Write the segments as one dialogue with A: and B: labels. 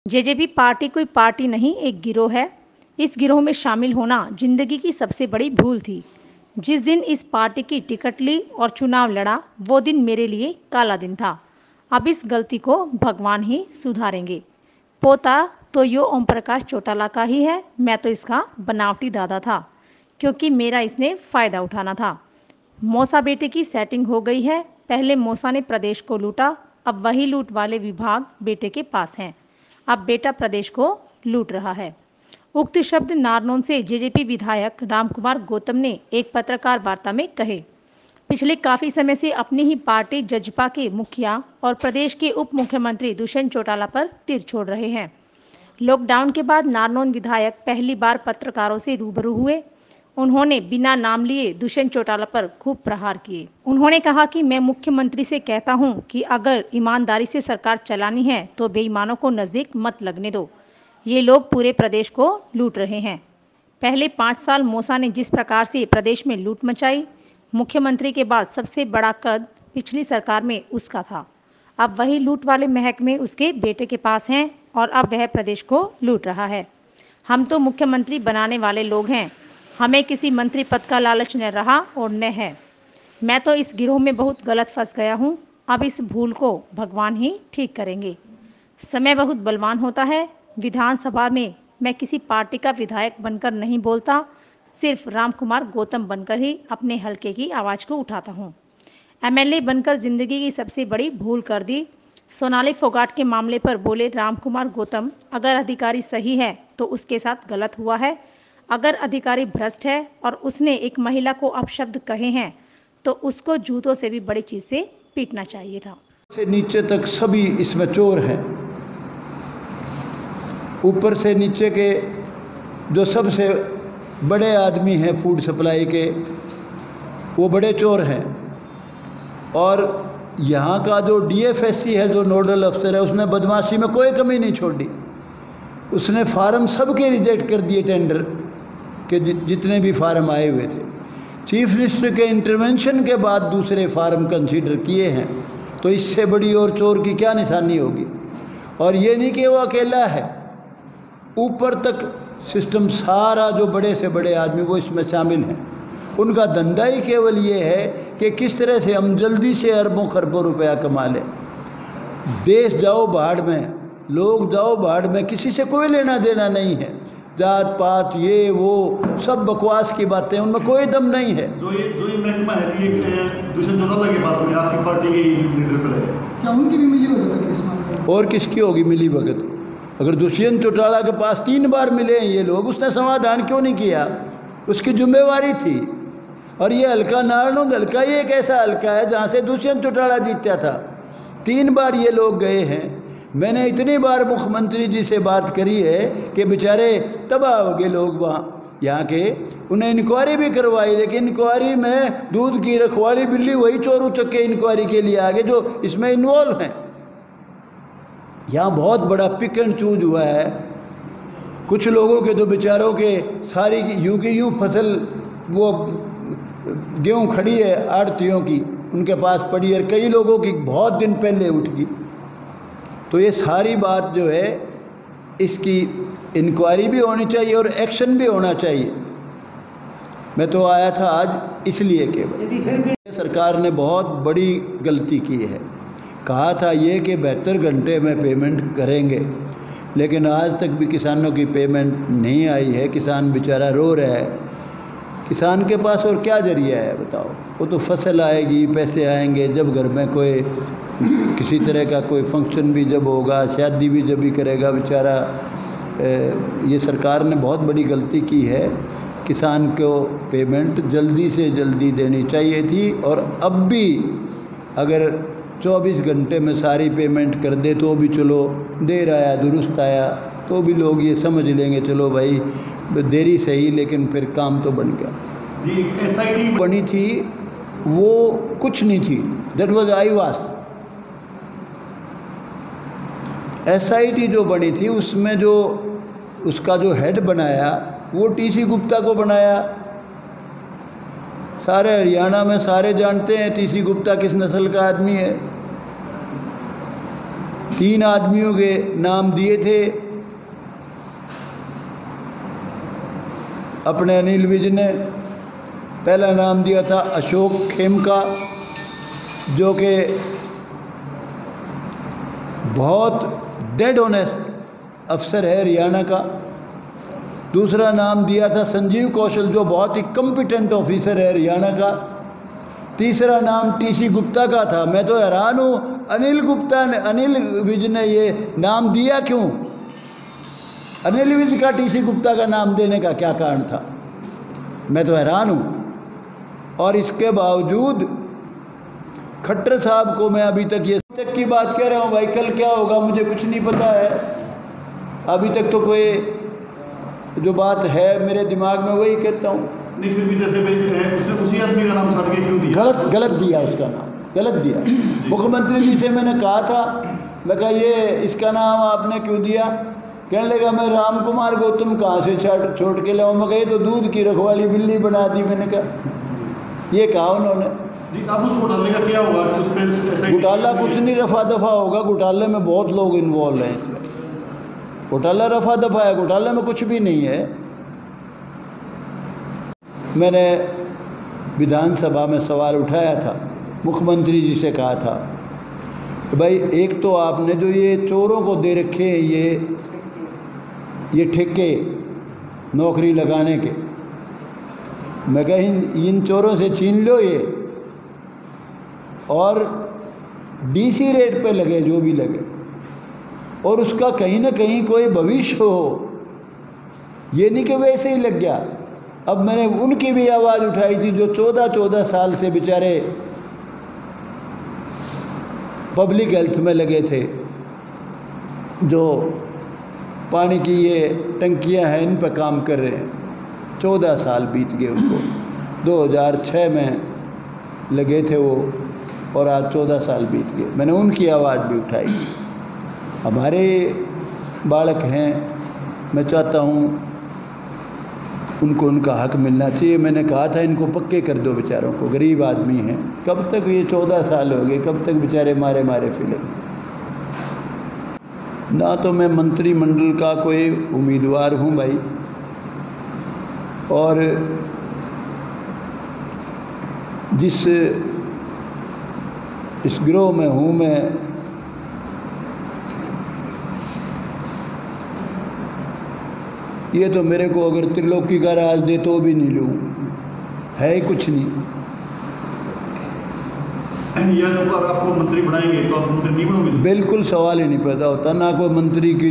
A: JJP party कोई party नहीं, एक गिरोह है। इस गिरोह में शामिल होना जिंदगी की सबसे बड़ी भूल थी। जिस दिन इस पार्टी की टिकट ली और चुनाव लड़ा, वो दिन मेरे लिए काला दिन था। अब इस गलती को भगवान ही सुधारेंगे। पोता तो यो ओम प्रकाश चौटाला का ही है, मैं तो इसका बनावटी दादा था, क्योंकि मेरा इसने फ़ायदा उठाना था। मौसा बेटे की सेटिंग हो गई है। पहले मौसा ने प्रदेश को लूटा, अब वही लूट वाले विभाग बेटे के पास हैं। अब बेटा प्रदेश को लूट रहा है। उक्त शब्द नारनौल से जेजेपी विधायक रामकुमार गौतम ने एक पत्रकार वार्ता में कहे। पिछले काफ़ी समय से अपनी ही पार्टी जजपा के मुखिया और प्रदेश के उप मुख्यमंत्री दुष्यंत चौटाला पर तीर छोड़ रहे हैं। लॉकडाउन के बाद नारनौल विधायक पहली बार पत्रकारों से रूबरू हुए। उन्होंने बिना नाम लिए दुष्यंत चौटाला पर खूब प्रहार किए। उन्होंने कहा कि मैं मुख्यमंत्री से कहता हूं कि अगर ईमानदारी से सरकार चलानी है तो बेईमानों को नज़दीक मत लगने दो। ये लोग पूरे प्रदेश को लूट रहे हैं। पहले 5 साल मौसा ने जिस प्रकार से प्रदेश में लूट मचाई, मुख्यमंत्री के बाद सबसे बड़ा कद पिछली सरकार में उसका था। अब वही लूट वाले महकमे उसके बेटे के पास हैं और अब वह प्रदेश को लूट रहा है। हम तो मुख्यमंत्री बनाने वाले लोग हैं, हमें किसी मंत्री पद का लालच न रहा और न है। मैं तो इस गिरोह में बहुत गलत फंस गया हूँ। अब इस भूल को भगवान ही ठीक करेंगे। समय बहुत बलवान होता है। विधानसभा में मैं किसी पार्टी का विधायक बनकर नहीं बोलता, सिर्फ रामकुमार गौतम बनकर ही अपने हलके की आवाज़ को उठाता हूँ। एमएलए बनकर जिंदगी की सबसे बड़ी भूल कर दी। सोनाली फोगाट के मामले पर बोले रामकुमार गौतम, अगर अधिकारी सही है तो उसके साथ गलत हुआ है, अगर अधिकारी भ्रष्ट है और उसने एक महिला को अपशब्द कहे हैं तो उसको जूतों से भी बड़ी चीज़ से पीटना चाहिए था।
B: से नीचे तक सभी इसमें चोर हैं। ऊपर से नीचे के जो सबसे बड़े आदमी हैं फूड सप्लाई के, वो बड़े चोर हैं। और यहाँ का जो डीएफएससी है, जो नोडल अफसर है, उसने बदमाशी में कोई कमी नहीं छोड़ी। उसने फार्म सबके रिजेक्ट कर दिए, टेंडर के जितने भी फार्म आए हुए थे। चीफ मिनिस्टर के इंटरवेंशन के बाद दूसरे फार्म कंसीडर किए हैं। तो इससे बड़ी और चोर की क्या निशानी होगी। और ये नहीं कि वो अकेला है, ऊपर तक सिस्टम सारा जो बड़े से बड़े आदमी वो इसमें शामिल हैं। उनका धंधा ही केवल ये है कि किस तरह से हम जल्दी से अरबों खरबों रुपया कमा लें। देश जाओ भाड़ में, लोग जाओ भाड़ में, किसी से कोई लेना देना नहीं है। जात पात ये वो सब बकवास की बातें, उनमें कोई दम नहीं है।
C: जो ये महकमा है ये दुष्यंत चौटाला के पास में, आपकी पार्टी के लीडर पर है, क्या उनकी भी मिली भगत है इस मामले में?
B: और किसकी होगी मिली भगत? अगर दुष्यंत चौटाला के पास 3 बार मिले हैं ये लोग, उसने समाधान क्यों नहीं किया? उसकी जिम्मेवारी थी। और ये हल्का नारनौल हल्का ही एक ऐसा हल्का है जहाँ से दुष्यंत चौटाला जीता था। 3 बार ये लोग गए हैं। मैंने इतनी बार मुख्यमंत्री जी से बात करी है कि बेचारे तबाह हो गए लोग वहाँ यहाँ के। उन्हें इंक्वायरी भी करवाई, लेकिन इंक्वायरी में दूध की रखवाली बिल्ली वही चोर उचक के इंक्वायरी के लिए आगे जो इसमें इन्वॉल्व हैं। यहाँ बहुत बड़ा पिक एंड चूज हुआ है। कुछ लोगों के तो बेचारों के सारी यूँ की यूँ फसल, वो गेहूँ खड़ी है आड़तियों की, उनके पास पड़ी है। कई लोगों की बहुत दिन पहले उठ गई। तो ये सारी बात जो है, इसकी इंक्वायरी भी होनी चाहिए और एक्शन भी होना चाहिए। मैं तो आया था आज इसलिए कि सरकार ने बहुत बड़ी गलती की है। कहा था ये कि 72 घंटे में पेमेंट करेंगे, लेकिन आज तक भी किसानों की पेमेंट नहीं आई है। किसान बेचारा रो रहा है। किसान के पास और क्या जरिया है बताओ? वो तो फसल आएगी, पैसे आएंगे जब घर में कोई किसी तरह का कोई फंक्शन भी जब होगा, शादी भी जब भी करेगा बेचारा। ये सरकार ने बहुत बड़ी गलती की है। किसान को पेमेंट जल्दी से जल्दी देनी चाहिए थी। और अब भी अगर 24 घंटे में सारी पेमेंट कर दे तो भी चलो, देर आया दुरुस्त आया तो भी लोग ये समझ लेंगे, चलो भाई देरी सही, लेकिन फिर काम तो बन गया।
C: जी, SIT
B: बनी थी वो कुछ नहीं थी। That was आईवास। SIT जो बनी थी उसमें जो उसका जो हेड बनाया वो TC गुप्ता को बनाया। सारे हरियाणा में सारे जानते हैं TC गुप्ता किस नस्ल का आदमी है। 3 आदमियों के नाम दिए थे अपने अनिल विज ने। पहला नाम दिया था अशोक खेमका, जो कि बहुत डेड ऑनेस्ट अफसर है हरियाणा का। दूसरा नाम दिया था संजीव कौशल, जो बहुत ही कॉम्पिटेंट ऑफिसर है हरियाणा का। तीसरा नाम टीसी गुप्ता का था। मैं तो हैरान हूँ अनिल विज ने ये नाम दिया क्यों? अनिल विज का टीसी गुप्ता का नाम देने का क्या कारण था? मैं तो हैरान हूँ। और इसके बावजूद खट्टर साहब को मैं अभी तक की बात कह रहा हूँ भाई, कल क्या होगा मुझे कुछ नहीं पता है। अभी तक तो कोई जो बात है मेरे दिमाग में वही कहता हूँ।
C: नहीं फिर भी जैसे उसने उसी आदमी का नाम छाट के क्यों दिया?
B: गलत दिया, उसका नाम गलत दिया। मुख्यमंत्री जी से मैंने कहा था, मैं कहा ये इसका नाम आपने क्यों दिया? कहने लगा मैं राम कुमार गौतम कहाँ से छोड़ के लाऊं? मैं कहा ये तो दूध की रखवाली बिल्ली बना दी। मैंने कहा ये कहा उन्होंने।
C: जी अब उस घोटाले का क्या होगा? उस पर
B: घोटाला कुछ नहीं, रफा दफा होगा। घोटाले में बहुत लोग इन्वॉल्व हैं इसमें। घोटाला रफा दफा है, घोटाले में कुछ भी नहीं है। मैंने विधानसभा में सवाल उठाया था, मुख्यमंत्री जी से कहा था कि भाई एक तो आपने जो ये चोरों को दे रखे हैं ये ठेके नौकरी लगाने के, मैं कहीं इन चोरों से छीन लो ये, और डीसी रेट पे लगे जो भी लगे, और उसका कहीं ना कहीं कोई भविष्य हो। ये नहीं कि वैसे ही लग गया। अब मैंने उनकी भी आवाज़ उठाई थी जो 14 साल से बेचारे पब्लिक हेल्थ में लगे थे, जो पानी की ये टंकियां हैं इन पर काम कर रहे हैं। 14 साल बीत गए उनको। 2006 में लगे थे वो, और आज 14 साल बीत गए। मैंने उनकी आवाज़ भी उठाई थी। हमारे बालक हैं, मैं चाहता हूँ उनको उनका हक मिलना चाहिए। मैंने कहा था इनको पक्के कर दो बेचारों को, गरीब आदमी हैं। कब तक ये 14 साल हो गए, कब तक बेचारे मारे मारे फिरेंगे? ना तो मैं मंत्रिमंडल का कोई उम्मीदवार हूँ भाई, और जिस इस गिरोह में हूँ मैं, ये तो मेरे को अगर त्रिलोकी का राज दे तो भी नहीं लूँ, है ही कुछ नहीं।
C: या जब आपको मंत्री बनाएंगे तो आप मंत्री नहीं बनोगे?
B: बिल्कुल सवाल ही नहीं पैदा होता, ना कोई मंत्री की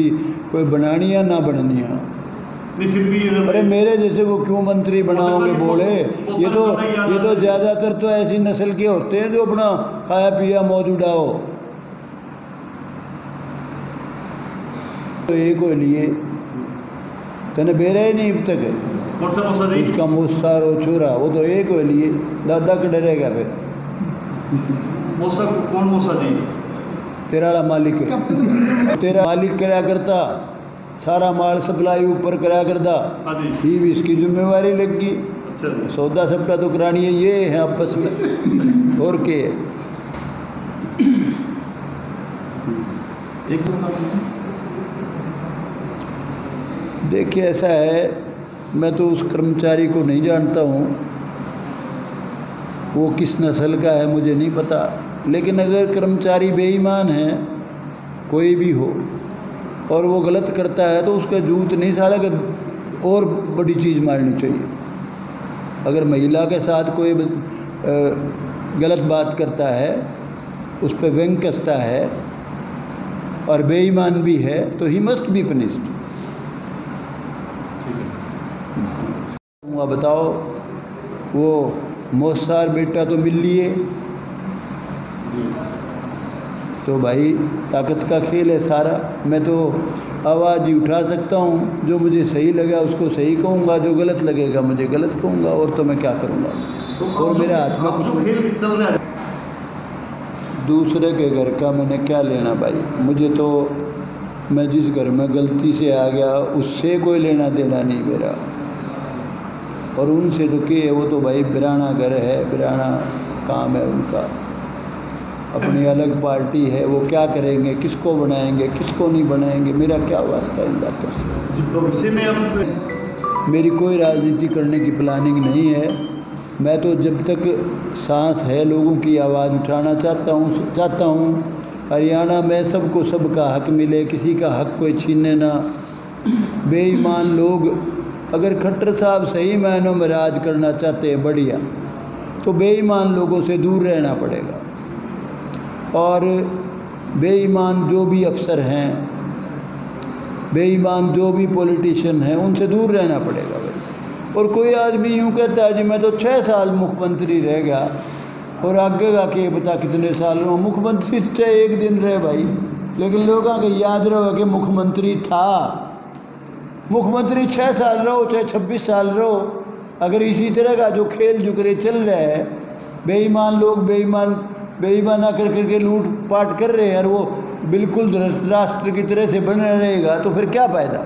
B: कोई बनानी है ना बननी है।
C: नहीं फिर भी
B: अरे मेरे जैसे को क्यों मंत्री बनाओगे बोले? ये तो ज़्यादातर तो ऐसी नस्ल के होते हैं जो अपना खाया पिया मौज उड़ाओ। तो एक को लिए तने बेरा ही नहीं अब तक है।
C: कौन सा मौसा जी?
B: उसका मुस्सार और छोरा, वो तो एक को लिए दादा के डरेगा फिर।
C: मौसा कौन मौसा जी?
B: तेरा वाला मालिक है, तेरा मालिक कराया करता, सारा माल सप्लाई ऊपर कराया करता।
C: हाँ जी।
B: ये भी इसकी जिम्मेवारी लग गई।
C: अच्छा जी।
B: सौदा सप्टा तो करानी है, ये है आपस में और के है। देखिए ऐसा है, मैं तो उस कर्मचारी को नहीं जानता हूँ, वो किस नस्ल का है मुझे नहीं पता। लेकिन अगर कर्मचारी बेईमान है, कोई भी हो, और वो गलत करता है तो उसका जूत नहीं साला कि और बड़ी चीज़ मारनी चाहिए। अगर महिला के साथ कोई गलत बात करता है, उस पर व्यंग कसता है और बेईमान भी है, तो ही मस्ट बी पनिश्ड। बताओ, वो मोसार बेटा तो मिल लिए, तो भाई ताकत का खेल है सारा। मैं तो आवाज़ ही उठा सकता हूँ, जो मुझे सही लगा उसको सही कहूँगा, जो गलत लगेगा मुझे गलत कहूँगा, और तो मैं क्या करूँगा? और मेरे हाथ में कुछ
C: खेल चल रहा है।
B: दूसरे के घर का मैंने क्या लेना भाई? मुझे तो, मैं जिस घर में गलती से आ गया उससे कोई लेना देना नहीं मेरा, और उनसे तो क्या है, वो तो भाई बिराना घर है, बिराना काम है उनका। अपनी अलग पार्टी है, वो क्या करेंगे, किसको बनाएंगे, किसको नहीं बनाएंगे, मेरा क्या वास्ता इन बातों से।
C: भविष्य में अब
B: मेरी कोई राजनीति करने की प्लानिंग नहीं है। मैं तो जब तक सांस है लोगों की आवाज़ उठाना चाहता हूँ हरियाणा में सबको सबका हक मिले, किसी का हक कोई छीने ना। बेईमान लोग, अगर खट्टर साहब सही मायनों में राज करना चाहते हैं बढ़िया, तो बेईमान लोगों से दूर रहना पड़ेगा। और बेईमान जो भी अफसर हैं, बेईमान जो भी पॉलिटिशियन हैं, उनसे दूर रहना पड़ेगा भाई। और कोई आदमी यूँ कहता है जी मैं तो 6 साल मुख्यमंत्री रह गया, और आगे का के पता कितने साल रहो। मुख्यमंत्री तो 1 दिन रहे भाई, लेकिन लोगों को याद रहो कि मुख्यमंत्री था। मुख्यमंत्री 6 साल रहो चाहे 26 साल रहो, अगर इसी तरह का जो खेल जुगरे चल रहा है, बेईमान लोग बेईमाना करके लूट पाट कर रहे हैं, और वो बिल्कुल राष्ट्र की तरह से बना रहेगा, तो फिर क्या फ़ायदा।